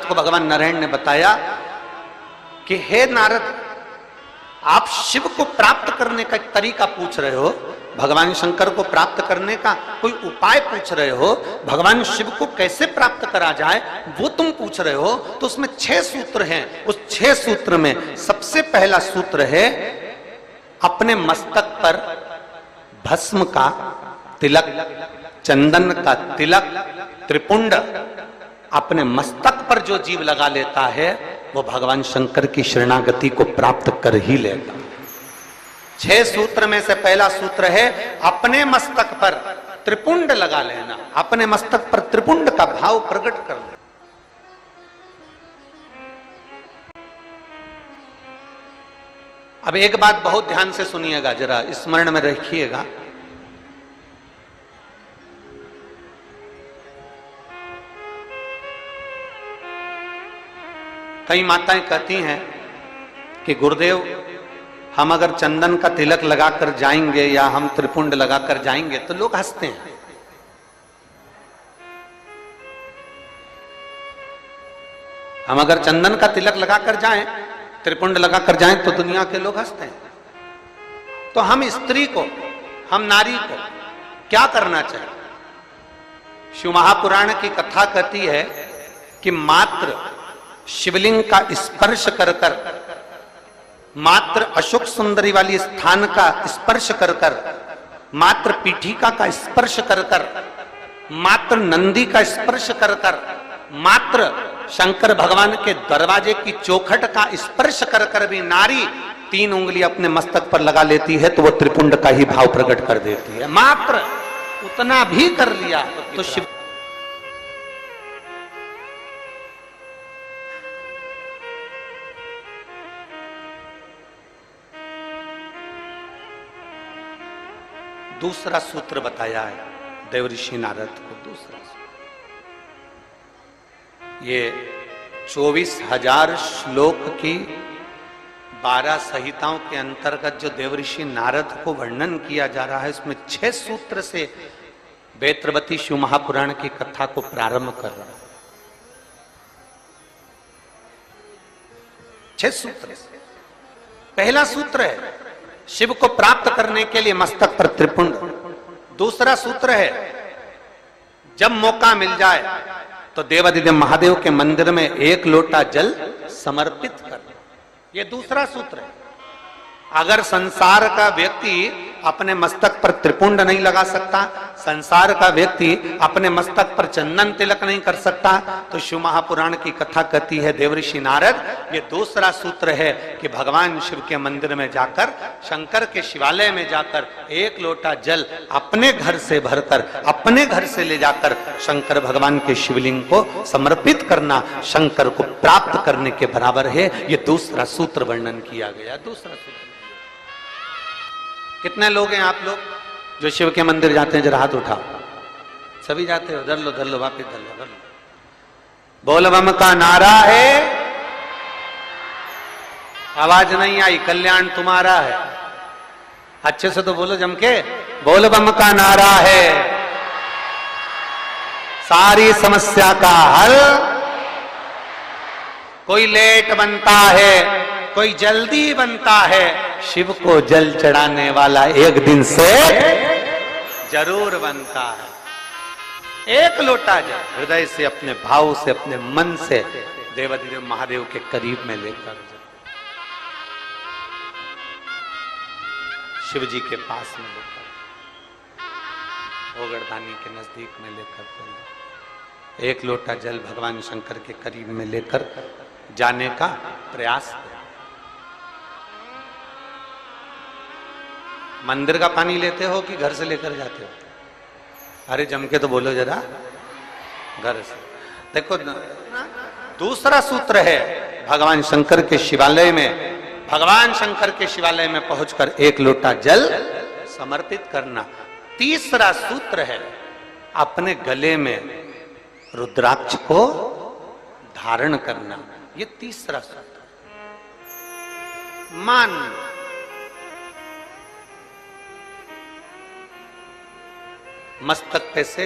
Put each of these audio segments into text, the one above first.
को भगवान नारायण ने बताया कि हे नारद, आप शिव को प्राप्त करने का एक तरीका पूछ रहे हो, भगवान शंकर को प्राप्त करने का कोई उपाय पूछ रहे हो, भगवान शिव को कैसे प्राप्त करा जाए वो तुम पूछ रहे हो। तो उसमें 6 सूत्र हैं। उस 6 सूत्र में सबसे पहला सूत्र है अपने मस्तक पर भस्म का तिलक, चंदन का तिलक, त्रिपुंड अपने मस्तक पर जो जीव लगा लेता है वो भगवान शंकर की शरणागति को प्राप्त कर ही लेगा। 6 सूत्र में से पहला सूत्र है अपने मस्तक पर त्रिपुंड लगा लेना, अपने मस्तक पर त्रिपुंड का भाव प्रकट कर लेना। अब एक बात बहुत ध्यान से सुनिएगा, जरा स्मरण में रखिएगा। कई माताएं कहती हैं कि गुरुदेव, हम अगर चंदन का तिलक लगाकर जाएंगे या हम त्रिपुंड लगाकर जाएंगे तो लोग हंसते हैं। हम अगर चंदन का तिलक लगाकर जाएं, त्रिपुंड लगाकर जाएं तो दुनिया के लोग हंसते हैं। तो हम स्त्री को, हम नारी को क्या करना चाहिए? शिव महापुराण की कथा कहती है कि मात्र शिवलिंग का स्पर्श कर कर, मात्र अशोक सुंदरी वाली स्थान का स्पर्श कर कर, मात्र पीठिका का स्पर्श कर कर, मात्र नंदी का स्पर्श कर कर, मात्र शंकर भगवान के दरवाजे की चौखट का स्पर्श कर कर भी नारी 3 उंगली अपने मस्तक पर लगा लेती है तो वो त्रिपुंड का ही भाव प्रकट कर देती है। मात्र उतना भी कर लिया तो शिव दूसरा सूत्र बताया है देवऋषि नारद को। दूसरा ये 24,000 श्लोक की 12 संहिताओं के अंतर्गत जो देवऋषि नारद को वर्णन किया जा रहा है, उसमें 6 सूत्र से वेत्रवती शिव महापुराण की कथा को प्रारंभ कर रहा है। 6 सूत्र। पहला सूत्र है शिव को प्राप्त करने के लिए मस्तक पर त्रिपुंड। दूसरा सूत्र है जब मौका मिल जाए तो देवादिदेव महादेव के मंदिर में 1 लोटा जल समर्पित कर। यह दूसरा सूत्र है। अगर संसार का व्यक्ति अपने मस्तक पर त्रिपुंड नहीं लगा सकता, संसार का व्यक्ति अपने मस्तक पर चंदन तिलक नहीं कर सकता, तो शिव महापुराण की कथा कहती है देवऋषि नारद, ये दूसरा सूत्र है कि भगवान शिव के मंदिर में जाकर, शंकर के शिवालय में जाकर 1 लोटा जल अपने घर से भरकर, अपने घर से ले जाकर शंकर भगवान के शिवलिंग को समर्पित करना शंकर को प्राप्त करने के बराबर है। ये दूसरा सूत्र वर्णन किया गया। दूसरा सूत्र। कितने लोग हैं आप लोग जो शिव के मंदिर जाते हैं? जरा हाथ उठाओ। सभी जाते हो? धर लो वापिस धर लो। बोल बम का नारा है। आवाज नहीं आई। कल्याण तुम्हारा है। अच्छे से तो बोलो जम के। बोल बम का नारा है, सारी समस्या का हल। कोई लेट बनता है, कोई जल्दी बनता है, शिव को जल चढ़ाने वाला एक दिन से जरूर बनता है। 1 लोटा जल हृदय से, अपने भाव से, अपने मन से देवादिदेव महादेव के करीब में लेकर, शिव जी के पास में लेकर, ओगड़दानी के नजदीक में लेकर 1 लोटा जल भगवान शंकर के करीब में लेकर जाने का प्रयास करें। मंदिर का पानी लेते हो कि घर से लेकर जाते हो? अरे जम के तो बोलो जरा। घर से। देखो दूसरा सूत्र है भगवान शंकर के शिवालय में, भगवान शंकर के शिवालय में पहुंचकर 1 लोटा जल समर्पित करना। तीसरा सूत्र है अपने गले में रुद्राक्ष को धारण करना। ये तीसरा सूत्र। मान मस्तक पे से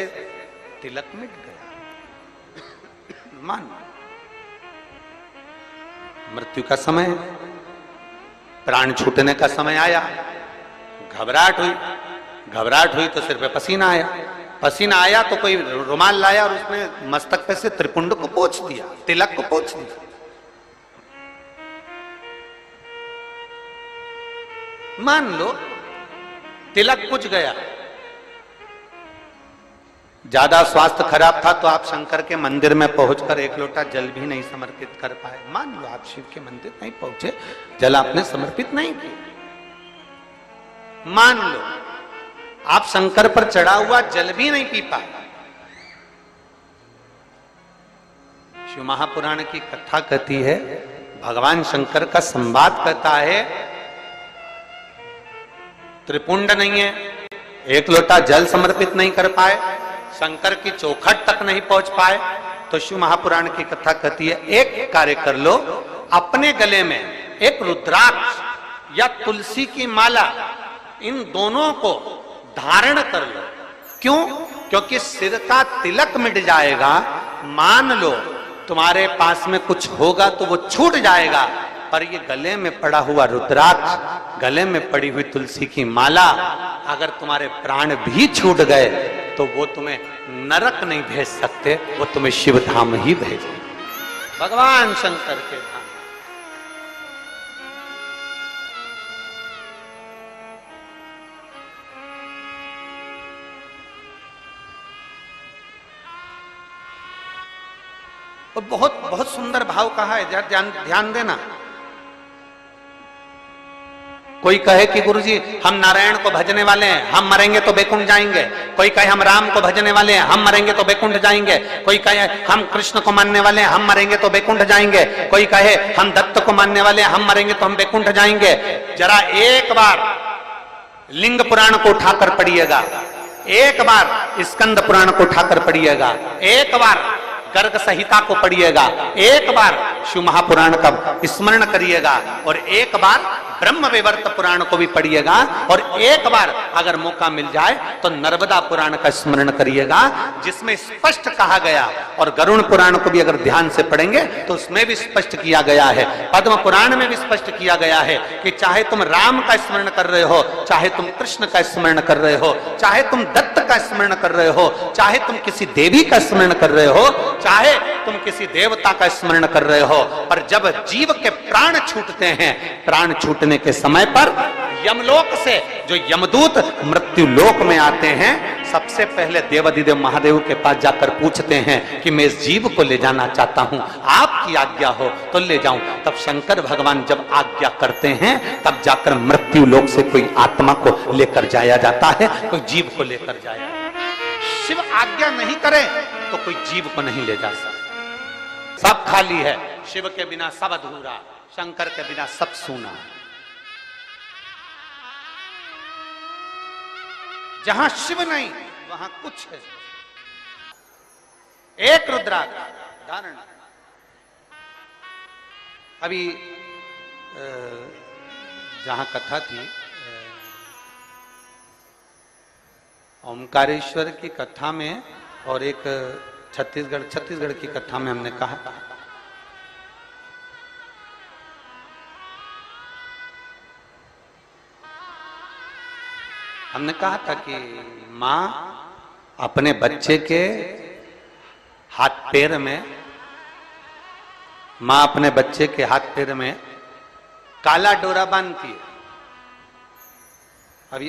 तिलक मिट गया। मान मृत्यु का समय, प्राण छूटने का समय आया, घबराहट हुई तो सिर पे पसीना आया तो कोई रुमाल लाया और उसने मस्तक पे से त्रिपुंड को पोंछ दिया, तिलक को पोंछ दिया। मान लो तिलक कुछ गया, ज्यादा स्वास्थ्य खराब था तो आप शंकर के मंदिर में पहुंचकर एक लोटा जल भी नहीं समर्पित कर पाए। मान लो आप शिव के मंदिर नहीं पहुंचे, जल आपने समर्पित नहीं किया। मान लो आप शंकर पर चढ़ा हुआ जल भी नहीं पी पाए। शिव महापुराण की कथा कहती है, भगवान शंकर का संवाद कहता है, त्रिपुंड नहीं है, एक लोटा जल समर्पित नहीं कर पाए, शंकर की चौखट तक नहीं पहुंच पाए, तो शिव महापुराण की कथा कहती है, एक कार्य कर लो, अपने गले में एक रुद्राक्ष या तुलसी की माला, इन दोनों को धारण कर लो। क्यों? क्योंकि सिर का तिलक मिट जाएगा। मान लो तुम्हारे पास में कुछ होगा तो वो छूट जाएगा, पर ये गले में पड़ा हुआ रुद्राक्ष, गले में पड़ी हुई तुलसी की माला, अगर तुम्हारे प्राण भी छूट गए तो वो तुम्हें नरक नहीं भेज सकते, वो तुम्हें शिव धाम ही भेजेंगे, भगवान शंकर के धाम। और बहुत बहुत सुंदर भाव कहा है, ध्यान देना। कोई कहे कि गुरुजी हम नारायण को भजने वाले हैं, हम मरेंगे तो बैकुंठ जाएंगे। कोई कहे हम राम को भजने वाले हैं, हम मरेंगे तो बैकुंठ जाएंगे। कोई कहे हम कृष्ण को मानने वाले हैं, हम मरेंगे तो बैकुंठ जाएंगे। कोई कहे हम दत्त को मानने वाले हैं, हम मरेंगे तो हम बैकुंठ जाएंगे। जरा एक बार लिंग पुराण को उठाकर पढ़िएगा, एक बार स्कंद पुराण को उठाकर पढ़िएगा, एक बार गर्ग संहिता को पढ़िएगा, एक बार शिव महापुराण का स्मरण करिएगा, और एक बार ब्रह्म विवर्त पुराण को भी पढ़िएगा, और एक बार अगर मौका मिल जाए तो नर्मदा पुराण का स्मरण करिएगा, जिसमें स्पष्ट कहा गया, और गरुण पुराण को भी अगर ध्यान से पढ़ेंगे तो उसमें भी स्पष्ट किया गया है, पद्म पुराण में भी स्पष्ट किया गया है कि चाहे तुम राम का स्मरण कर रहे हो, चाहे तुम कृष्ण का स्मरण कर रहे हो, चाहे तुम दत्त का स्मरण कर रहे हो, चाहे तुम किसी देवी का स्मरण कर रहे हो, चाहे तुम किसी देवता का स्मरण कर रहे हो, पर जब जीव के प्राण छूटते हैं, प्राण छूटने के समय पर यमलोक से जो यमदूत मृत्यु लोक में आते हैं, सबसे पहले देवाधिदेव महादेव के पास जाकर पूछते हैं कि मैं इस जीव को ले जाना चाहता हूं, आपकी आज्ञा हो तो ले जाऊं। तब शंकर भगवान जब आज्ञा करते हैं, तब जाकर मृत्यु लोक से कोई आत्मा को लेकर जाया जाता है, कोई जीव को लेकर जाया। शिव आज्ञा नहीं करे तो कोई जीव को नहीं ले जा सकता। सब खाली है, शिव के बिना सब अधूरा, शंकर के बिना सब सूना। जहां शिव नहीं वहां कुछ है। एक रुद्राक्ष धारण। अभी जहां कथा थी, ओमकारेश्वर की कथा में और एक छत्तीसगढ़ की कथा में हमने कहा था कि मां अपने बच्चे के हाथ पैर में काला डोरा बांधती है।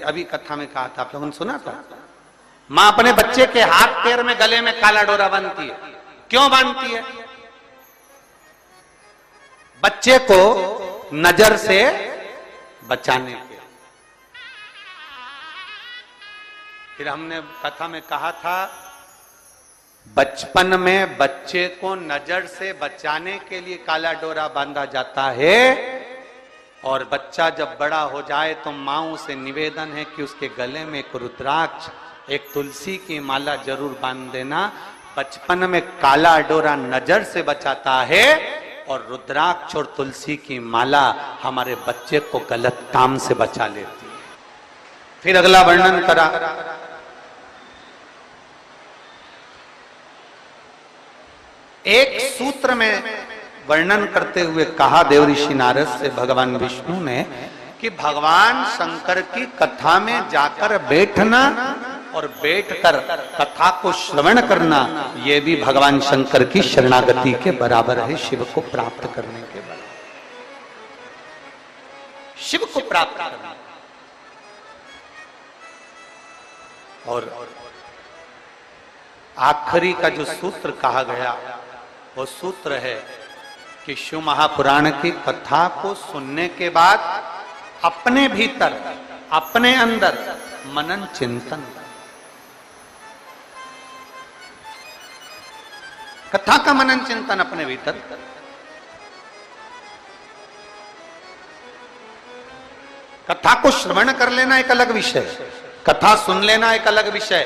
अभी कथा में कहा था, आप लोगों ने सुना था। मां अपने बच्चे के हाथ पैर में गले में काला डोरा बांधती है। क्यों बांधती है? बच्चे को नजर से बचाने के। फिर हमने कथा में कहा था, बचपन में बच्चे को नजर से बचाने के लिए काला डोरा बांधा जाता है, और बच्चा जब बड़ा हो जाए तो मां से निवेदन है कि उसके गले में एक रुद्राक्ष, एक तुलसी की माला जरूर बांध देना। बचपन में काला डोरा नजर से बचाता है, और रुद्राक्ष और तुलसी की माला हमारे बच्चे को गलत काम से बचा लेती है। फिर अगला वर्णन करा, एक सूत्र में वर्णन करते हुए कहा देव ऋषि नारद से भगवान विष्णु ने कि भगवान शंकर की कथा में जाकर बैठना और बैठकर कथा को श्रवण करना, यह भी भगवान शंकर की शरणागति के बराबर है, शिव को प्राप्त करने के बराबर। शिव को प्राप्त करना। और आखिरी का जो सूत्र कहा गया वो सूत्र है कि शिव महापुराण की कथा को सुनने के बाद अपने भीतर, अपने अंदर मनन चिंतन, कथा का मनन चिंतन अपने भीतर। कथा को श्रवण कर लेना एक अलग विषय, कथा सुन लेना एक अलग विषय।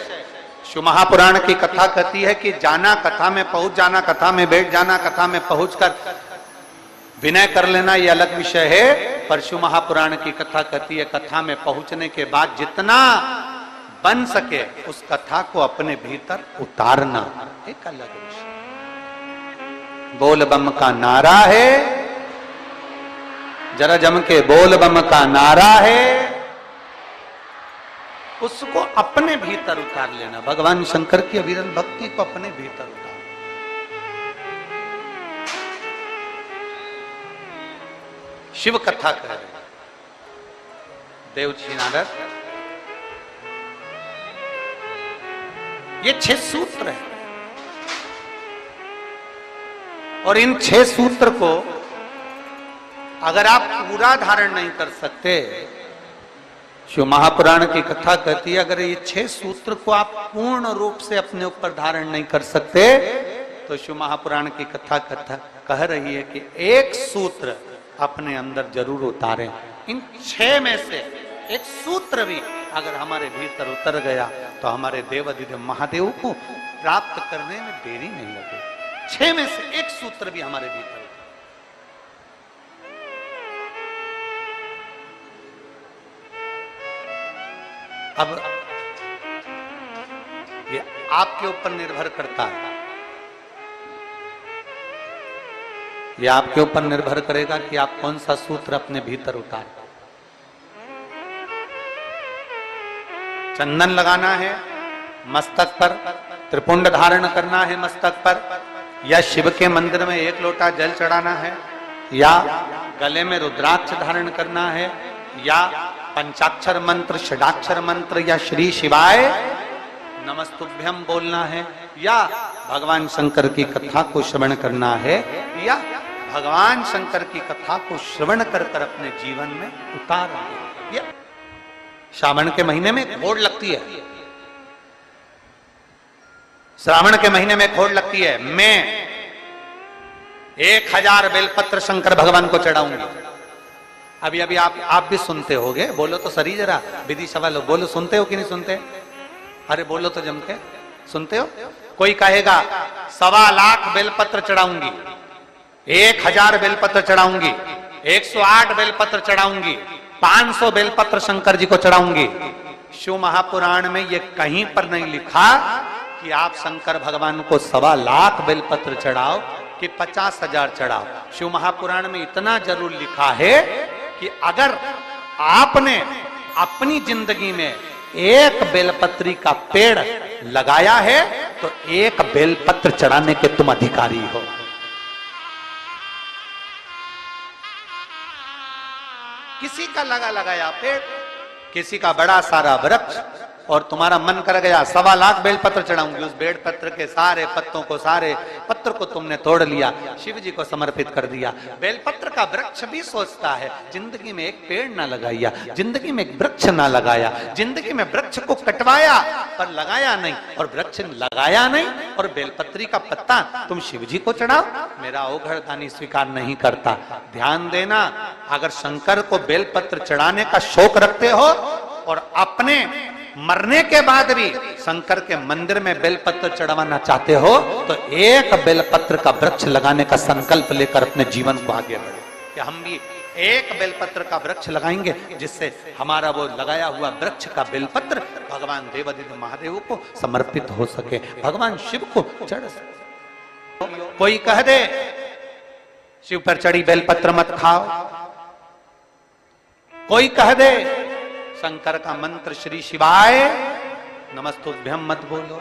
शिव महापुराण की कथा कहती है कि जाना, कथा में पहुंच जाना, कथा में बैठ जाना, कथा में पहुंचकर विनय कर लेना, यह अलग विषय है। पर शिव महापुराण की कथा कहती है कथा में पहुंचने के बाद जितना बन सके उस कथा को अपने भीतर उतारना एक अलग विषय। बोल बम का नारा है, जरा जम के बोल बम का नारा है, उसको अपने भीतर उतार लेना। भगवान शंकर की अविरल भक्ति को अपने भीतर उतार। शिव कथा कह रहे देवजी नारद, ये 6 सूत्र है और इन 6 सूत्र को अगर आप पूरा धारण नहीं कर सकते, शिव महापुराण की कथा कहती है अगर ये 6 सूत्र को आप पूर्ण रूप से अपने ऊपर धारण नहीं कर सकते तो शिव महापुराण की कथा कह रही है कि एक सूत्र अपने अंदर जरूर उतारें। इन 6 में से एक सूत्र भी अगर हमारे भीतर उतर गया तो हमारे देवाधिदेव महादेव को प्राप्त करने में देरी नहीं लगे। 6 में से एक सूत्र भी हमारे भीतर। अब ये आपके ऊपर निर्भर करता है, ये आपके ऊपर निर्भर करेगा कि आप कौन सा सूत्र अपने भीतर उतारें। चंदन लगाना है मस्तक पर, त्रिपुंड धारण करना है मस्तक पर, या शिव के मंदिर में 1 लोटा जल चढ़ाना है, या गले में रुद्राक्ष धारण करना है, या पंचाक्षर मंत्र, षडाक्षर मंत्र, या श्री शिवाय नमस्तुभ्यम बोलना है, या भगवान शंकर की कथा को श्रवण करना है, या भगवान शंकर की कथा को श्रवण कर कर अपने जीवन में उतार। श्रावण के महीने में घोड़ लगती है, श्रावण के महीने में घोड़ लगती है। मैं 1000 बेलपत्र शंकर भगवान को चढ़ाऊंगी। अभी अभी आप भी सुनते होगे, बोलो तो सही जरा, विधि सवाल बोलो, सुनते हो कि नहीं सुनते? अरे बोलो तो जम के, सुनते हो? कोई कहेगा 1.25 लाख बेलपत्र चढ़ाऊंगी, 1000 बेलपत्र चढ़ाऊंगी, 108 बेलपत्र चढ़ाऊंगी, 500 बेलपत्र शंकर जी को चढ़ाऊंगी। शिव महापुराण में ये कहीं पर नहीं लिखा कि आप शंकर भगवान को 1.25 लाख बेलपत्र चढ़ाओ कि 50,000 चढ़ाओ। शिव महापुराण में इतना जरूर लिखा है कि अगर आपने अपनी जिंदगी में 1 बेलपत्री का पेड़ लगाया है तो 1 बेलपत्र चढ़ाने के तुम अधिकारी हो। किसी का लगाया पेड़, किसी का बड़ा सारा वृक्ष, और तुम्हारा मन कर गया 1.25 लाख बेलपत्र चढ़ाऊंगी, उस बेलपत्र के सारे पत्तों को, सारे पत्र को तुमने तोड़ लिया, शिव जी को समर्पित कर दिया। बेलपत्र का वृक्ष भी सोचता है जिंदगी में एक पेड़ ना लगाया, जिंदगी में एक वृक्ष ना लगाया, जिंदगी में वृक्ष को कटवाया पर लगाया नहीं, और वृक्ष लगाया नहीं और बेलपत्री का पत्ता तुम शिव जी को चढ़ाओ, मेरा ओघड़ दानी स्वीकार नहीं करता। ध्यान देना, अगर शंकर को बेलपत्र चढ़ाने का शौक रखते हो और अपने मरने के बाद भी शंकर के मंदिर में बेलपत्र चढ़वाना चाहते हो तो 1 बेलपत्र का वृक्ष लगाने का संकल्प लेकर अपने जीवन को आगे बढ़े कि हम भी 1 बेलपत्र का वृक्ष लगाएंगे, जिससे हमारा वो लगाया हुआ वृक्ष का बेलपत्र भगवान देवाधिदेव महादेव को समर्पित हो सके, भगवान शिव को चढ़ सके। कोई कह दे शिव पर चढ़ी बेलपत्र मत खाओ। कोई कह दे शंकर का मंत्र श्री शिवाय नमस्तुभ्यम मत बोलो,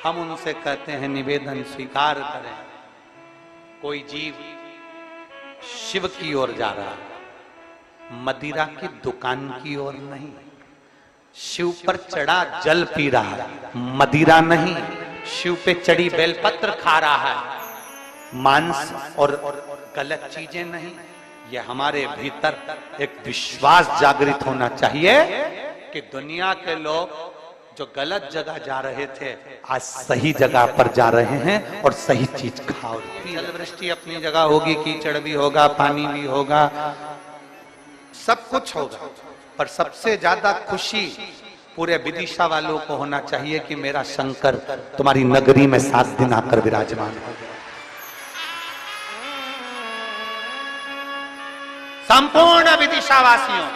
हम उनसे कहते हैं निवेदन स्वीकार करें। कोई जीव शिव की ओर जा रहा है, मदिरा की दुकान की ओर नहीं। शिव पर चढ़ा जल पी रहा है, मदिरा नहीं। शिव पे चढ़ी बेलपत्र खा रहा है, मांस और गलत चीजें नहीं। ये हमारे भीतर एक विश्वास जागृत होना चाहिए कि दुनिया के लोग जो गलत जगह जा रहे थे आज सही जगह पर जा रहे हैं और सही चीज खाओ। जल वृष्टि अपनी जगह होगी, कीचड़ भी होगा, पानी भी होगा, सब कुछ होगा, पर सबसे ज्यादा खुशी पूरे विदिशा वालों को होना चाहिए कि मेरा शंकर तुम्हारी नगरी में 7 दिन आकर विराजमान हो। संपूर्ण विदिशावासियों,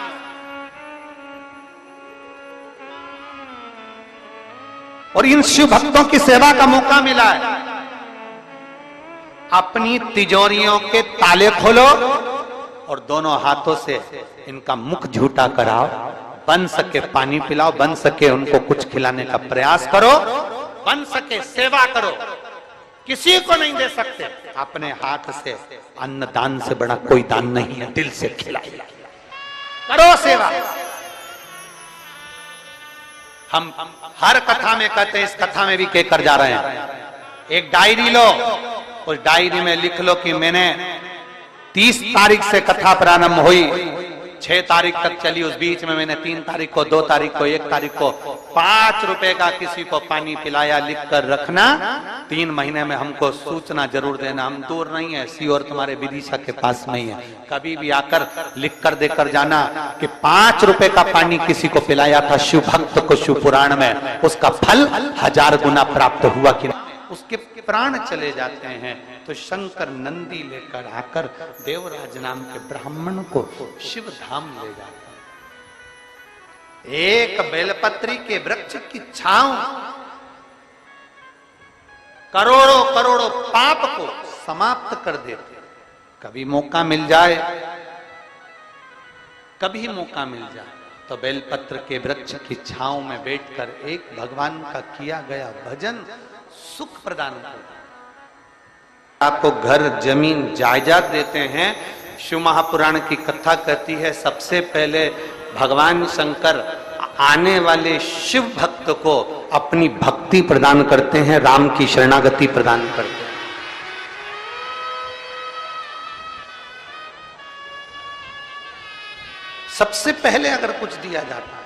और इन शिव भक्तों की सेवा का मौका मिला है। अपनी तिजोरियों के ताले खोलो और दोनों हाथों से इनका मुख झूठा कराओ, बन सके पानी पिलाओ, बन सके उनको कुछ खिलाने का प्रयास करो, बन सके सेवा करो। किसी को नहीं दे सकते, अपने हाथ से अन्न दान से बड़ा कोई दान नहीं है। दिल से खिलाओ, करो सेवा। हम हर कथा में कहते हैं, इस कथा में भी कहकर जा रहे हैं, एक डायरी लो, उस डायरी में लिख लो कि मैंने 30 तारीख से कथा प्रारंभ हुई, 6 तारीख तक चली, उस बीच में मैंने 3 तारीख को, 2 तारीख को, 1 तारीख को 5 रुपए का किसी को पानी पिलाया, लिख कर रखना। 3 महीने में हमको सूचना जरूर देना। हम दूर नहीं है, सीहोर तुम्हारे विदिशा के पास में ही है। कभी भी आकर लिख कर देकर जाना कि 5 रुपए का पानी किसी को पिलाया था शिव भक्त को शिव पुराण में, उसका फल 1000 गुना प्राप्त हुआ कि उसके प्राण चले जाते हैं। तो शंकर नंदी लेकर आकर देवराज नाम के ब्राह्मण को शिव धाम ले जाता है। एक बेलपत्री के वृक्ष की छांव करोड़ों करोड़ों पाप को समाप्त कर देते। कभी मौका मिल जाए, कभी मौका मिल जाए तो बेलपत्र के वृक्ष की छांव में बैठकर एक भगवान का किया गया भजन सुख प्रदान करता। आपको घर जमीन जायदाद देते हैं। शिव महापुराण की कथा कहती है सबसे पहले भगवान शंकर आने वाले शिव भक्त को अपनी भक्ति प्रदान करते हैं, राम की शरणागति प्रदान करते हैं। सबसे पहले अगर कुछ दिया जाता है